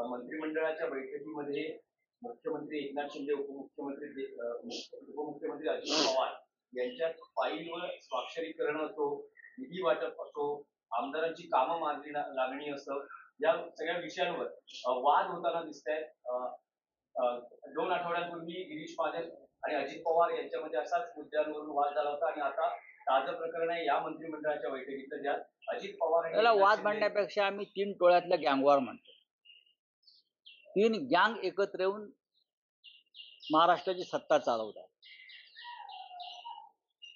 मंत्रिमंडळाच्या बैठकीमध्ये मुख्यमंत्री एकनाथ शिंदे, उपमुख्यमंत्री अजित पवार यांच्या फाईलवर स्वाक्षरी करणं असो, निधी वाटप असो, आमदारांची कामं मागणी लागणी असो, या सगळ्या विषयांवर वाद होताना दिसत आहेत. 2 आठवड्यांपूर्वी गिरीश महाजन आणि अजित पवार यांच्यामध्ये असाच मुद्द्यांवरून वाद झाला होता आणि आता ताजं प्रकरण आहे या मंत्रिमंडळाच्या बैठकीचं, ज्यात अजित पवार त्याला वाद म्हणण्यापेक्षा आम्ही 3 टोळ्यातल्या गँगवॉर म्हणतो. 3 गँग एकत्र येऊन महाराष्ट्राची सत्ता चालवतात.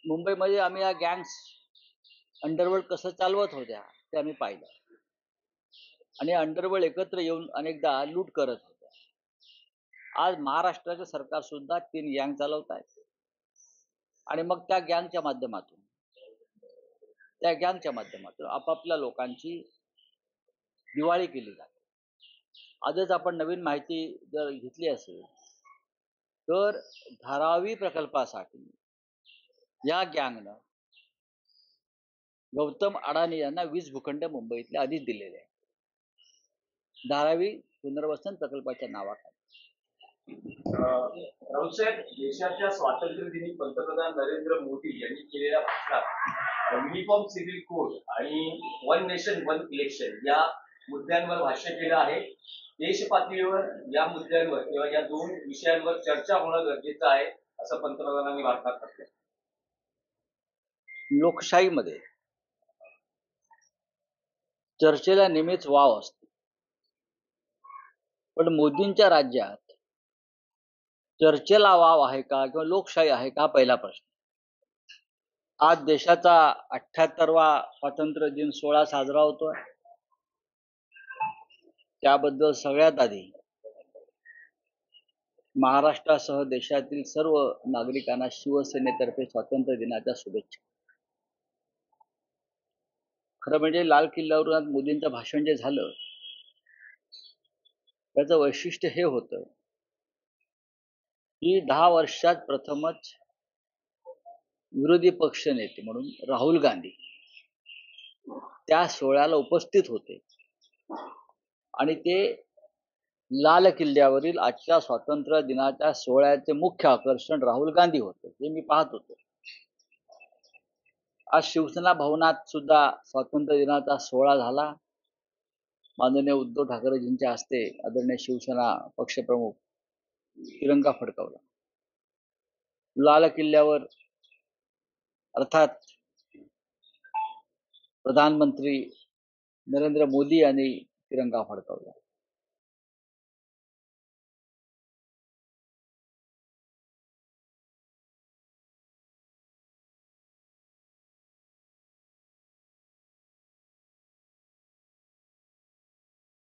मुंबईमध्ये आम्ही या गँग्स अंडरवर्ल्ड कसं चालवत होत्या ते आम्ही पाहिलं आणि अंडरवर्ल्ड एकत्र येऊन अनेकदा लूट करत होत्या. आज महाराष्ट्राचं सरकार सुद्धा 3 गँग चालवत आहे आणि मग त्या गँगच्या माध्यमातून आपापल्या लोकांची दिवाळी केली जाते. आजच आपण नवीन माहिती जर घेतली असेल तर धारावी प्रकल्पासाठी या गँगनं गौतम अडाणी यांना 20 भूखंड मुंबईतले आधीच दिलेले आहे, धारावी पुनर्वसन प्रकल्पाच्या नावाखाली. राऊतसाहेब, देशाच्या स्वातंत्र्य दिनी पंतप्रधान नरेंद्र मोदी यांनी केलेल्या भाषणात युनिफॉर्म सिव्हिल कोड आणि वन नेशन वन इलेक्शन या मुद्द्यांवर भाष्य केलं आहे. देश पातळीवर या मुद्द्यांवर किंवा या 2 विषयांवर चर्चा होणं गरजेचं आहे असं पंतप्रधानांनी भाषणात म्हटलं. लोकशाहीमध्ये चर्चेला नेहमीच वाव असतो, पण मोदींच्या राज्यात चर्चेला वाव आहे का किंवा लोकशाही आहे का, पहिला प्रश्न. आज देशाचा 78वा स्वातंत्र्य दिन सोहळा साजरा होतोय. त्याबद्दल सगळ्यात आधी महाराष्ट्रासह देशातील सर्व नागरिकांना शिवसेनेतर्फे स्वातंत्र्य दिनाच्या शुभेच्छा. खरं म्हणजे लाल किल्ल्यावरून आज मोदींचं भाषण जे झालं त्याचं वैशिष्ट्य हे होतं की 10 वर्षात प्रथमच विरोधी पक्ष नेते म्हणून राहुल गांधी त्या सोहळ्याला उपस्थित होते आणि ते लाल किल्ल्यावरील आजच्या स्वातंत्र्य दिनाच्या सोहळ्याचे मुख्य आकर्षण राहुल गांधी होते, हे मी पाहत होतो. आज शिवसेना भवनात सुद्धा स्वातंत्र्य दिनाचा सोहळा झाला. माननीय उद्धव ठाकरेजींच्या हस्ते आदरणीय शिवसेना पक्षप्रमुख तिरंगा फडकवला. लाल किल्ल्यावर अर्थात प्रधानमंत्री नरेंद्र मोदी यांनी तिरंगा फडकवला.